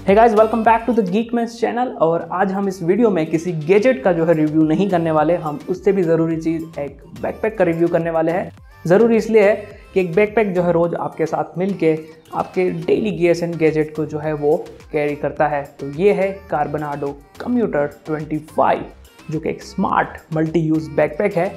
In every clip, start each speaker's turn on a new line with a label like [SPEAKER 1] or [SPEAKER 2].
[SPEAKER 1] Hey guys, welcome back to the Geekmens channel. और आज हम इस वीडियो में किसी गैजेट का जो है रिव्यू नहीं करने वाले, हम उससे भी ज़रूरी चीज़ एक बैकपैक का रिव्यू करने वाले हैं। ज़रूरी इसलिए है कि एक बैकपैक जो है रोज़ आपके साथ मिलके आपके डेली गियर्स एंड गैजेट को जो है वो कैरी करता है। तो ये है कार्बनाडो कम्यूटर 25, जो कि एक स्मार्ट मल्टी यूज़ बैकपैक है।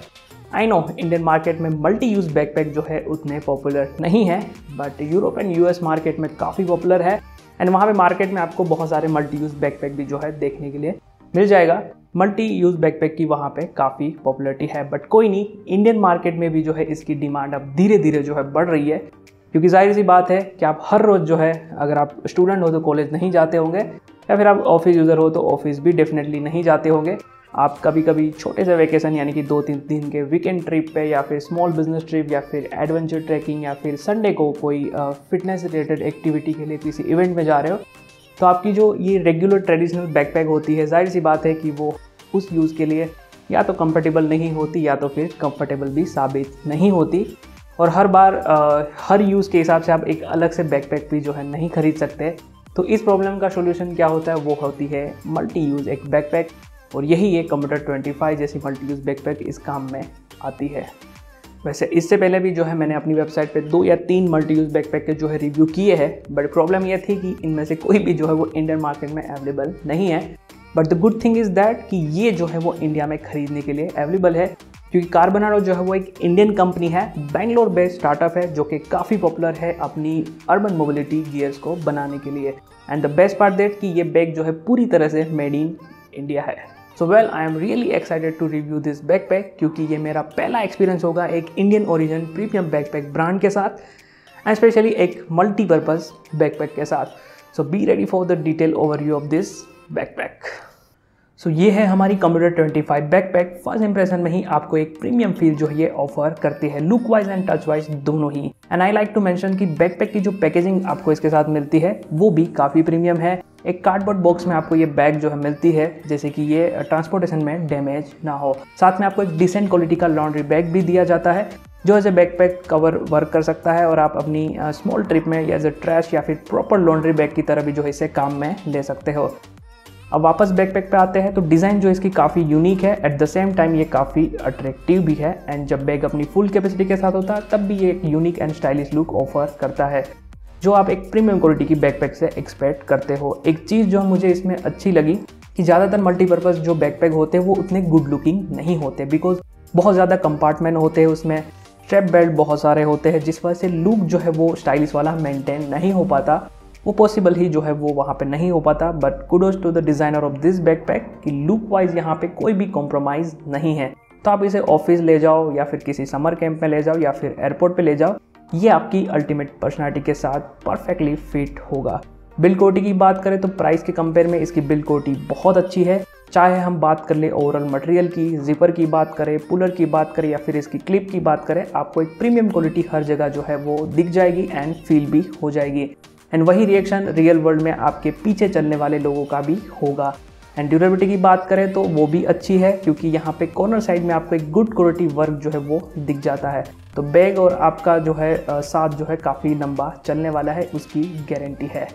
[SPEAKER 1] आई नो इंडियन मार्केट में मल्टी यूज़ बैकपैक जो है उतने पॉपुलर नहीं है, but Europe and US market में काफ़ी पॉपुलर है। एंड वहाँ पे मार्केट में आपको बहुत सारे मल्टी यूज़ बैकपैक भी जो है देखने के लिए मिल जाएगा। मल्टी यूज़ बैकपैक की वहाँ पे काफ़ी पॉपुलरिटी है, बट कोई नहीं, इंडियन मार्केट में भी जो है इसकी डिमांड अब धीरे धीरे जो है बढ़ रही है। क्योंकि जाहिर सी बात है कि आप हर रोज़ जो है, अगर आप स्टूडेंट हो तो कॉलेज नहीं जाते होंगे, या फिर आप ऑफिस यूज़र हो तो ऑफिस भी डेफिनेटली नहीं जाते होंगे। आप कभी कभी छोटे से वेकेशन यानी कि 2-3 दिन के वीकेंड ट्रिप पे, या फिर स्मॉल बिजनेस ट्रिप, या फिर एडवेंचर ट्रैकिंग, या फिर संडे को कोई फिटनेस रिलेटेड एक्टिविटी के लिए किसी इवेंट में जा रहे हो, तो आपकी जो ये रेगुलर ट्रेडिशनल बैकपैक होती है, जाहिर सी बात है कि वो उस यूज़ के लिए या तो कंफर्टेबल नहीं होती या तो फिर कंफर्टेबल भी साबित नहीं होती। और हर बार हर यूज़ के हिसाब से आप एक अलग से बैकपैक भी जो है नहीं खरीद सकते। तो इस प्रॉब्लम का सोल्यूशन क्या होता है, वो होती है मल्टी यूज़ एक बैकपैक। और यही ये कम्यूटर 25 जैसी मल्टी यूज़ बैकपैक इस काम में आती है। वैसे इससे पहले भी जो है मैंने अपनी वेबसाइट पे 2 या 3 मल्टी यूज़ बैकपैक के जो है रिव्यू किए हैं, बट प्रॉब्लम यह थी कि इनमें से कोई भी जो है वो इंडियन मार्केट में अवेलेबल नहीं है। But the good thing is that कि ये जो है वो इंडिया में खरीदने के लिए अवेलेबल है, क्योंकि कार्बनाडो जो है वो एक इंडियन कंपनी है, बेंगलोर बेस्ड स्टार्टअप है, जो कि काफ़ी पॉपुलर है अपनी अर्बन मोबिलिटी गियर्स को बनाने के लिए। And the best part that कि ये बैग जो है पूरी तरह से मेड इन इंडिया है। So well, I am really excited to review this backpack, क्योंकि ये मेरा पहला एक्सपीरियंस होगा एक Indian origin premium backpack brand के साथ, एंड स्पेशली एक मल्टीपर्पज़ बैकपैक के साथ। So be ready for the detail overview of this backpack. So ये है हमारी कम्यूटर 25 बैकपैक। फर्स्ट इंप्रेशन में ही आपको एक प्रीमियम फील जो है ये ऑफर करती है, look wise and touch wise दोनों ही। And I like to mention कि बैकपैक की जो पैकेजिंग आपको इसके साथ मिलती है वो भी काफ़ी प्रीमियम है। एक कार्डबोर्ड बॉक्स में आपको ये बैग जो है मिलती है, जैसे कि ये ट्रांसपोर्टेशन में डैमेज ना हो। साथ में आपको एक डिसेंट क्वालिटी का लॉन्ड्री बैग भी दिया जाता है, जो as a backpack cover work कर सकता है, और आप अपनी स्मॉल ट्रिप में एज ए ट्रैश या फिर प्रॉपर लॉन्ड्री बैग की तरह भी जो है इसे काम में ले सकते हो। अब वापस बैकपैक पे आते हैं तो डिज़ाइन जो इसकी काफ़ी यूनिक है, एट द सेम टाइम ये काफ़ी अट्रैक्टिव भी है। एंड जब बैग अपनी फुल कैपेसिटी के साथ होता है तब भी ये एक unique and stylish look offer करता है, जो आप एक प्रीमियम क्वालिटी की बैकपैक से एक्सपेक्ट करते हो। एक चीज़ जो मुझे इसमें अच्छी लगी कि ज़्यादातर मल्टीपर्पज़ जो बैकपैक होते हैं वो उतने गुड लुकिंग नहीं होते, बिकॉज बहुत ज़्यादा कंपार्टमेंट होते हैं, उसमें स्ट्रैप बेल्ट बहुत सारे होते हैं, जिस वजह से लुक जो है वो स्टाइलिश वाला मेंटेन नहीं हो पाता। वो पॉसिबल ही जो है वो वहाँ पे नहीं हो पाता। But kudos to the designer of this backpack कि लुक वाइज यहाँ पे कोई भी कॉम्प्रोमाइज़ नहीं है। तो आप इसे ऑफिस ले जाओ, या फिर किसी समर कैंप में ले जाओ, या फिर एयरपोर्ट पे ले जाओ, ये आपकी अल्टीमेट पर्सनालिटी के साथ परफेक्टली फिट होगा। बिल्ड क्वालिटी की बात करें तो प्राइस के कंपेयर में इसकी बिल्ड क्वालिटी बहुत अच्छी है। चाहे हम बात कर ले ओवरऑल मटेरियल की, जिपर की बात करें, पुलर की बात करें, या फिर इसकी क्लिप की बात करें, आपको एक प्रीमियम क्वालिटी हर जगह जो है वो दिख जाएगी एंड फील भी हो जाएगी। एंड वही रिएक्शन रियल वर्ल्ड में आपके पीछे चलने वाले लोगों का भी होगा। एंड ड्यूरेबिलिटी की बात करें तो वो भी अच्छी है, क्योंकि यहाँ पे कॉर्नर साइड में आपको एक गुड क्वालिटी वर्क जो है वो दिख जाता है। तो बैग और आपका जो है साथ जो है काफ़ी लंबा चलने वाला है, उसकी गारंटी है।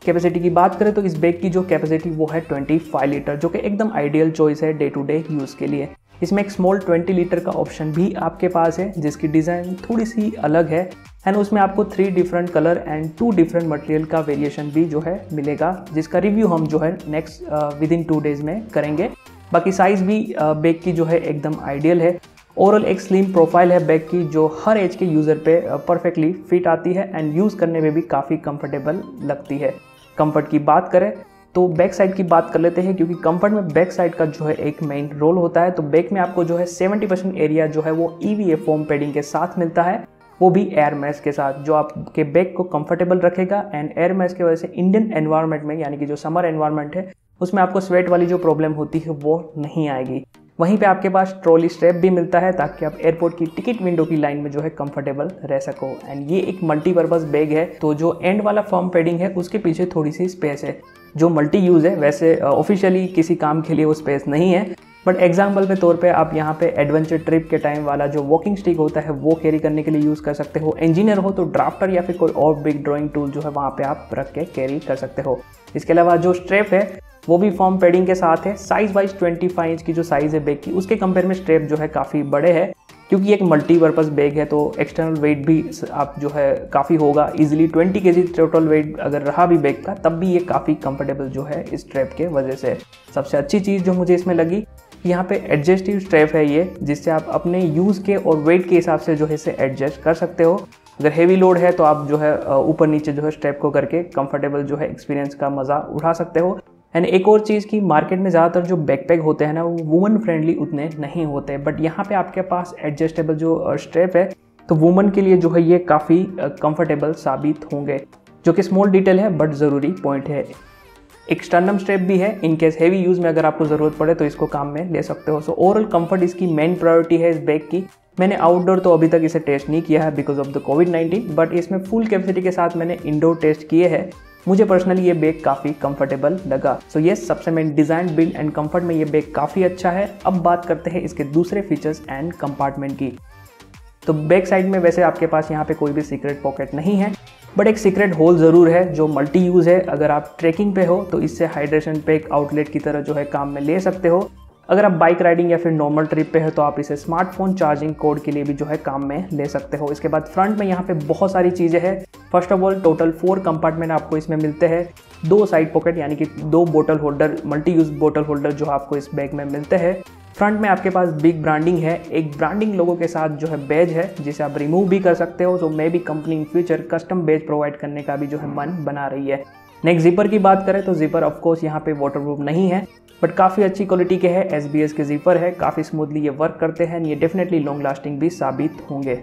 [SPEAKER 1] कैपेसिटी की बात करें तो इस बैग की जो कैपेसिटी वो है 25 लीटर, जो कि एकदम आइडियल चॉइस है डे टू डे यूज़ के लिए। इसमें एक स्मॉल 20 लीटर का ऑप्शन भी आपके पास है, जिसकी डिज़ाइन थोड़ी सी अलग है, एंड उसमें आपको 3 different colour and 2 different material का वेरिएशन भी जो है मिलेगा, जिसका रिव्यू हम जो है नेक्स्ट विदिन 2 डेज़ में करेंगे। बाकी साइज़ भी बैग की जो है एकदम आइडियल है। ओवरऑल एक स्लिम प्रोफाइल है बैग की, जो हर एज के यूज़र पे परफेक्टली फिट आती है एंड यूज़ करने में भी काफ़ी कंफर्टेबल लगती है। कंफर्ट की बात करें तो बैक साइड की बात कर लेते हैं, क्योंकि कंफर्ट में बैक साइड का जो है एक मेन रोल होता है। तो बैक में आपको जो है 70% एरिया जो है वो EVA फोम पैडिंग के साथ मिलता है, वो भी एयर मैश के साथ, जो आपके बैग को कंफर्टेबल रखेगा। एंड एयर मैश की वजह से इंडियन एनवायरनमेंट में, यानी कि जो समर एनवायरनमेंट है, उसमें आपको स्वेट वाली जो प्रॉब्लम होती है वो नहीं आएगी। वहीं पे आपके पास ट्रॉली स्ट्रैप भी मिलता है, ताकि आप एयरपोर्ट की टिकट विंडो की लाइन में जो है कंफर्टेबल रह सको। एंड ये एक मल्टीपर्पज़ बैग है, तो जो एंड वाला फॉर्म पैडिंग है उसके पीछे थोड़ी सी स्पेस है, जो मल्टी यूज़ है। वैसे ऑफिशियली किसी काम के लिए वो स्पेस नहीं है, बट एग्जाम्पल के तौर पे आप यहाँ पे एडवेंचर ट्रिप के टाइम वाला जो वॉकिंग स्टिक होता है वो कैरी करने के लिए यूज़ कर सकते हो। इंजीनियर हो तो ड्राफ्टर या फिर कोई और बिग ड्राइंग टूल जो है वहाँ पे आप रख के कैरी कर सकते हो। इसके अलावा जो स्ट्रैप है वो भी फॉर्म पैडिंग के साथ है। साइज वाइज 25 इंच की जो साइज़ है बैग की उसके कंपेयर में स्ट्रैप जो है काफ़ी बड़े है, क्योंकि एक मल्टीपर्पज़ बैग है तो एक्सटर्नल वेट भी आप जो है काफ़ी होगा। इजीली 20 kg टोटल वेट अगर रहा भी बैग का तब भी ये काफ़ी कंफर्टेबल जो है इस स्ट्रैप के वजह से। सबसे अच्छी चीज़ जो मुझे इसमें लगी, यहाँ पे एडजस्टिव स्ट्रैप है ये, जिससे आप अपने यूज़ के और वेट के हिसाब से जो है इसे एडजस्ट कर सकते हो। अगर हेवी लोड है तो आप जो है ऊपर नीचे जो है स्ट्रैप को करके कंफर्टेबल जो है एक्सपीरियंस का मज़ा उठा सकते हो। एंड एक और चीज़ की मार्केट में ज़्यादातर जो बैकपैक होते हैं ना वो वुमन फ्रेंडली उतने नहीं होते, बट यहाँ पे आपके पास एडजस्टेबल जो स्ट्रैप है तो वुमन के लिए जो है ये काफ़ी कंफर्टेबल साबित होंगे, जो कि स्मॉल डिटेल है बट ज़रूरी पॉइंट है। एक स्टर्नम स्ट्रैप भी है, इन केस हैवी यूज़ में अगर आपको ज़रूरत पड़े तो इसको काम में ले सकते हो। सो ओवरऑल कंफर्ट इसकी मेन प्रायोरिटी है इस बैग की। मैंने आउटडोर तो अभी तक इसे टेस्ट नहीं किया है because of the covid, but इसमें फुल कैपेसिटी के साथ मैंने इंडोर टेस्ट किए हैं। मुझे पर्सनली ये बैग काफ़ी कंफर्टेबल लगा। सो ये सबसे main design, build and comfort में ये बैग काफ़ी अच्छा है। अब बात करते हैं इसके दूसरे फीचर्स एंड कंपार्टमेंट की। तो बैक साइड में वैसे आपके पास यहाँ पे कोई भी सीक्रेट पॉकेट नहीं है, बट एक सीक्रेट होल ज़रूर है जो मल्टी यूज़ है। अगर आप ट्रैकिंग पे हो तो इससे हाइड्रेशन पैक आउटलेट की तरह जो है काम में ले सकते हो। अगर आप बाइक राइडिंग या फिर नॉर्मल ट्रिप पे है तो आप इसे स्मार्टफोन चार्जिंग कोड के लिए भी जो है काम में ले सकते हो। इसके बाद फ्रंट में यहाँ पे बहुत सारी चीज़ें हैं। First of all total 4 compartment आपको इसमें मिलते हैं, 2 साइड पॉकेट यानी कि 2 बोतल होल्डर, मल्टी यूज बोतल होल्डर जो आपको इस बैग में मिलते हैं। फ्रंट में आपके पास बिग ब्रांडिंग है, एक ब्रांडिंग लोगो के साथ जो है बैज है जिसे आप रिमूव भी कर सकते हो। तो maybe company in future custom badge provide करने का भी जो है मन बना रही है। नेक्स्ट जिपर की बात करें तो जिपर ऑफकोर्स यहाँ पे वाटरप्रूफ नहीं है, बट काफ़ी अच्छी क्वालिटी के है, SBS के जिपर है, काफ़ी स्मूथली ये वर्क करते हैं, ये डेफिनेटली लॉन्ग लास्टिंग भी साबित होंगे।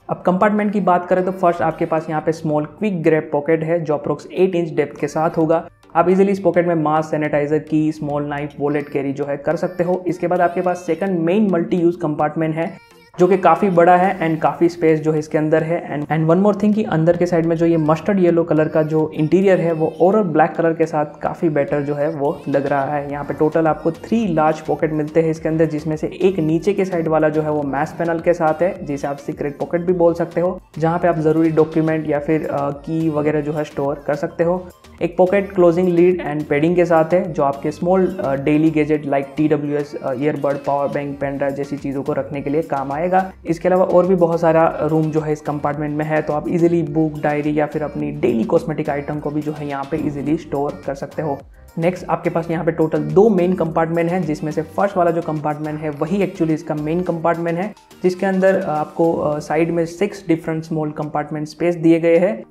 [SPEAKER 1] अब कंपार्टमेंट की बात करें तो फर्स्ट आपके पास यहाँ पे स्मॉल क्विक ग्रैब पॉकेट है जो अप्रोक्स 8 इंच डेप्थ के साथ होगा। आप इजीली इस पॉकेट में mask, sanitiser, key, small knife, wallet carry जो है कर सकते हो। इसके बाद आपके पास second main multi use compartment है जो कि काफ़ी बड़ा है एंड काफ़ी स्पेस जो है इसके अंदर है। एंड वन मोर थिंग कि अंदर के साइड में जो ये मस्टर्ड येलो कलर का जो इंटीरियर है वो ओवरऑल ब्लैक कलर के साथ काफ़ी बेटर जो है वो लग रहा है। यहाँ पे टोटल आपको 3 लार्ज पॉकेट मिलते हैं इसके अंदर, जिसमें से एक नीचे के साइड वाला जो है वो मैश पैनल के साथ है, जिसे आप सीक्रेट पॉकेट भी बोल सकते हो, जहाँ पे आप ज़रूरी डॉक्यूमेंट या फिर की वगैरह जो है स्टोर कर सकते हो। एक pocket closing lid and padding के साथ है जो आपके small daily gadget like TWS, earbud, power bank, pen drive जैसी चीज़ों को रखने के लिए काम आएगा। इसके अलावा और भी बहुत सारा रूम जो है इस कंपार्टमेंट में है, तो आप इजीली बुक, डायरी या फिर अपनी डेली कॉस्मेटिक आइटम को भी जो है यहाँ पे इजीली स्टोर कर सकते हो। नेक्स्ट आपके पास यहाँ पे टोटल 2 मेन कंपार्टमेंट हैं, जिसमें से फर्स्ट वाला जो कंपार्टमेंट है वही एक्चुअली इसका मेन कंपार्टमेंट है, जिसके अंदर आपको साइड में 6 डिफरेंट स्मॉल कंपार्टमेंट स्पेस दिए गए हैं।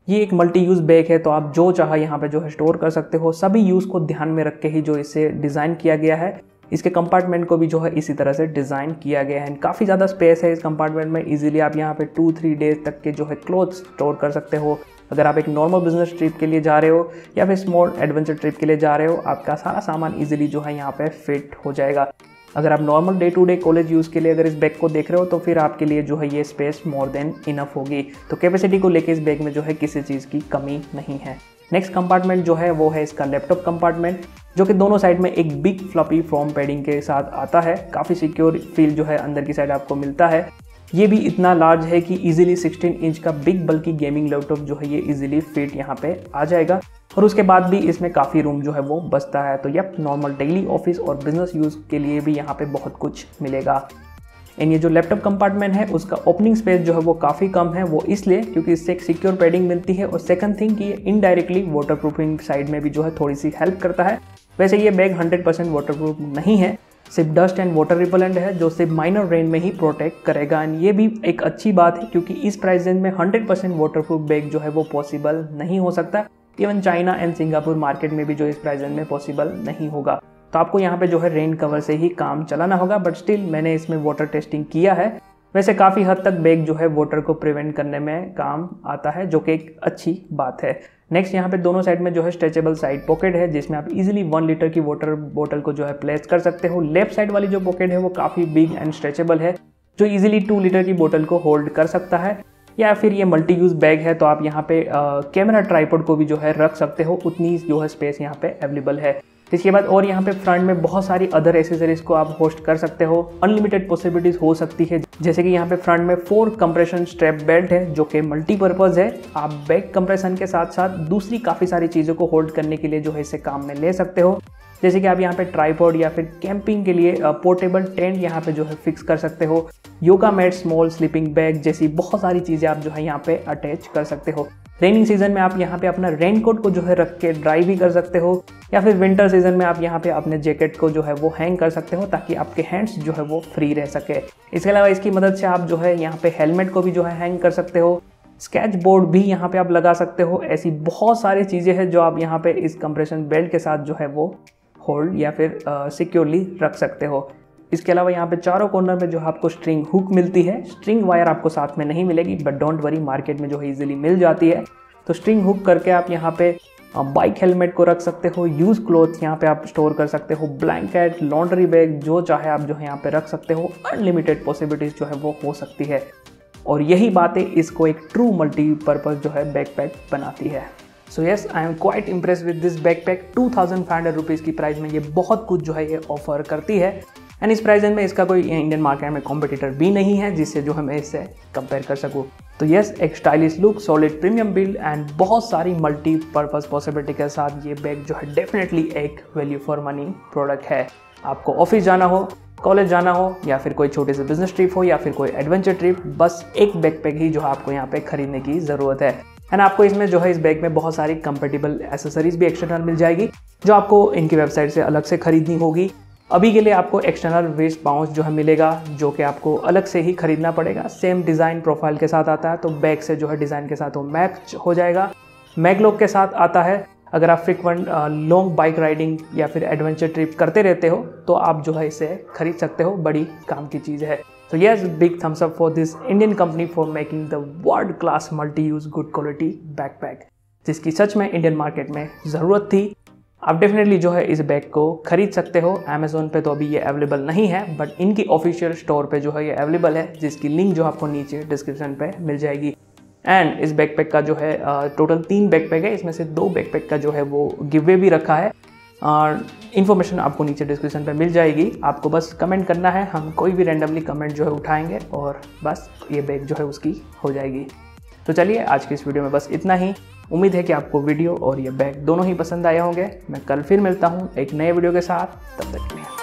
[SPEAKER 1] ये एक मल्टी यूज़ बैग है तो आप जो चाहे यहाँ पे जो है स्टोर कर सकते हो। सभी यूज़ को ध्यान में रख के ही जो इसे डिज़ाइन किया गया है। इसके कंपार्टमेंट को भी जो है इसी तरह से डिज़ाइन किया गया है। काफ़ी ज़्यादा स्पेस है इस कंपार्टमेंट में, इजीली आप यहाँ पे 2-3 डेज तक के जो है क्लोथ स्टोर कर सकते हो। अगर आप एक नॉर्मल बिजनेस ट्रिप के लिए जा रहे हो या फिर स्मॉल एडवेंचर ट्रिप के लिए जा रहे हो, आपका सारा सामान इजीली जो है यहाँ पे फिट हो जाएगा। अगर आप normal day to day college use के लिए अगर इस बैग को देख रहे हो तो फिर आपके लिए जो है ये स्पेस मोर देन इनफ होगी। तो कैपेसिटी को लेके इस बैग में जो है किसी चीज़ की कमी नहीं है। नेक्स्ट कंपार्टमेंट जो है वो है इसका लैपटॉप कंपार्टमेंट, जो कि दोनों साइड में एक बिग फ्लफी फोम पैडिंग के साथ आता है। काफ़ी सिक्योर फील जो है अंदर की साइड आपको मिलता है। ये भी इतना लार्ज है कि इजीली 16 इंच का बिग बल्कि गेमिंग लैपटॉप जो है ये इजीली फिट यहाँ पे आ जाएगा, और उसके बाद भी इसमें काफ़ी रूम जो है वो बचता है। तो यप, नॉर्मल डेली ऑफिस और बिजनेस यूज़ के लिए भी यहाँ पे बहुत कुछ मिलेगा। एंड ये जो लैपटॉप कंपार्टमेंट है उसका ओपनिंग स्पेस जो है वो काफ़ी कम है, वो इसलिए क्योंकि इससे एक सिक्योर पैडिंग मिलती है, और सेकंड थिंग कि ये इनडायरेक्टली वाटर प्रूफिंग साइड में भी जो है थोड़ी सी हेल्प करता है। वैसे ये बैग 100% वाटर प्रूफ नहीं है, सिर्फ डस्ट एंड वाटर रिपेलेंट है जो सिर्फ माइनर रेन में ही प्रोटेक्ट करेगा। एंड ये भी एक अच्छी बात है क्योंकि इस प्राइस रेंज में 100% वाटर प्रूफ बैग जो है वो पॉसिबल नहीं हो सकता। Even China and Singapore market में भी जो इस प्राइस रेंज में पॉसिबल नहीं होगा। तो आपको यहाँ पे जो है रेन कवर से ही काम चलाना होगा, बट स्टिल मैंने इसमें वाटर टेस्टिंग किया है। वैसे काफ़ी हद तक बैग जो है वाटर को प्रिवेंट करने में काम आता है, जो कि एक अच्छी बात है। नेक्स्ट यहाँ पे दोनों साइड में जो है स्ट्रेचेबल साइड पॉकेट है, जिसमें आप इजीली 1 लीटर की वाटर बोतल को जो है प्लेस कर सकते हो। लेफ्ट साइड वाली जो पॉकेट है वो काफ़ी बिग एंड स्ट्रेचेबल है, जो इजीली 2 लीटर की बोतल को होल्ड कर सकता है। या फिर ये मल्टी यूज़ बैग है तो आप यहाँ पे कैमरा ट्राइपॉड को भी जो है रख सकते हो, उतनी जो है स्पेस यहाँ पे अवेलेबल है। इसके बाद और यहाँ पे फ्रंट में बहुत सारी अदर एसेसरीज को आप होस्ट कर सकते हो। अनलिमिटेड पॉसिबिलिटीज हो सकती है, जैसे कि यहाँ पे फ्रंट में 4 कंप्रेशन स्ट्रैप बेल्ट है जो कि मल्टीपर्पज़ है। आप बैक कंप्रेशन के साथ साथ दूसरी काफ़ी सारी चीज़ों को होल्ड करने के लिए जो है इसे काम में ले सकते हो, जैसे कि आप यहाँ पे ट्राइपॉड या फिर कैंपिंग के लिए पोर्टेबल टेंट यहाँ पे जो है फिक्स कर सकते हो। Yoga mat, small sleeping bag जैसी बहुत सारी चीज़ें आप जो है यहाँ पे अटैच कर सकते हो। रेनिंग सीजन में आप यहाँ पे अपना रेनकोट को जो है रख के ड्राई भी कर सकते हो, या फिर विंटर सीजन में आप यहाँ पे अपने जैकेट को जो है वो हैंग कर सकते हो ताकि आपके हैंड्स जो है वो फ्री रह सके। इसके अलावा इसकी मदद से आप जो है यहाँ पे हेलमेट को भी जो है हैंग कर सकते हो। स्केच बोर्ड भी यहाँ पे आप लगा सकते हो। ऐसी बहुत सारी चीज़ें हैं जो आप यहाँ पे इस कंप्रेशन बेल्ट के साथ जो है वो होल्ड या फिर सिक्योरली रख सकते हो। इसके अलावा यहाँ पे चारों कॉर्नर में जो आपको स्ट्रिंग हुक मिलती है। स्ट्रिंग वायर आपको साथ में नहीं मिलेगी, बट डोंट वरी, मार्केट में जो है इजीली मिल जाती है। तो स्ट्रिंग हुक करके आप यहाँ पे बाइक हेलमेट को रख सकते हो। यूज क्लॉथ यहाँ पे आप स्टोर कर सकते हो। ब्लैंकेट, लॉन्ड्री बैग, जो चाहे आप जो है यहाँ पे रख सकते हो। अनलिमिटेड पॉसिबिलिटीज जो है वो हो सकती है, और यही बातें इसको एक ट्रू मल्टीपर्पज़ जो है बैकपैक बनाती है। So yes, I am quite impress with this backpack. 2500 rupees की प्राइस में ये बहुत कुछ जो है ये ऑफर करती है, एंड इस प्राइस में इसका कोई इंडियन मार्केट में कॉम्पिटिटर भी नहीं है जिससे जो मैं इससे कंपेयर कर सकूँ। तो यस, एक stylish look, solid premium build and बहुत सारी मल्टीपर्पज़ पॉसिबिलिटी के साथ ये बैग जो है डेफिनेटली एक वैल्यू फॉर मनी प्रोडक्ट है। आपको ऑफिस जाना हो, कॉलेज जाना हो, या फिर कोई छोटे से बिजनेस ट्रिप हो, या फिर कोई एडवेंचर ट्रिप, बस एक बैकपैक ही जो है आपको यहाँ पे खरीदने की ज़रूरत है। एंड आपको इसमें जो है इस बैग में बहुत सारी कंपेटेबल एसेसरीज भी एक्सटर्नल मिल जाएगी जो आपको इनकी वेबसाइट से अलग से खरीदनी होगी। अभी के लिए आपको एक्सटर्नल वेस्ट पाउच जो है मिलेगा, जो कि आपको अलग से ही खरीदना पड़ेगा। सेम डिज़ाइन प्रोफाइल के साथ आता है, तो बैग से जो है डिज़ाइन के साथ वो मैच हो जाएगा। मैगलॉक के साथ आता है। अगर आप फ्रिक्वेंट लॉन्ग बाइक राइडिंग या फिर एडवेंचर ट्रिप करते रहते हो तो आप जो है इसे खरीद सकते हो, बड़ी काम की चीज़ है। तो yes, big thumbs up for this Indian company for making the world class multi use good quality backpack, जिसकी सच में इंडियन मार्केट में ज़रूरत थी। आप डेफिनेटली जो है इस बैग को खरीद सकते हो। अमेज़ोन पे तो अभी ये अवेलेबल नहीं है, बट इनकी ऑफिशियल स्टोर पे जो है ये अवेलेबल है, जिसकी लिंक जो आपको नीचे डिस्क्रिप्शन पे मिल जाएगी। एंड इस बैकपैक का जो है टोटल 3 बैकपैक है, इसमें से 2 बैकपैक का जो है वो गिववे भी रखा है। इन्फॉर्मेशन आपको नीचे डिस्क्रिप्शन पे मिल जाएगी। आपको बस कमेंट करना है, हम कोई भी रैंडमली कमेंट जो है उठाएंगे और बस ये बैग जो है उसकी हो जाएगी। तो चलिए, आज की इस वीडियो में बस इतना ही। उम्मीद है कि आपको वीडियो और ये बैग दोनों ही पसंद आए होंगे। मैं कल फिर मिलता हूँ एक नए वीडियो के साथ, तब तक के लिए।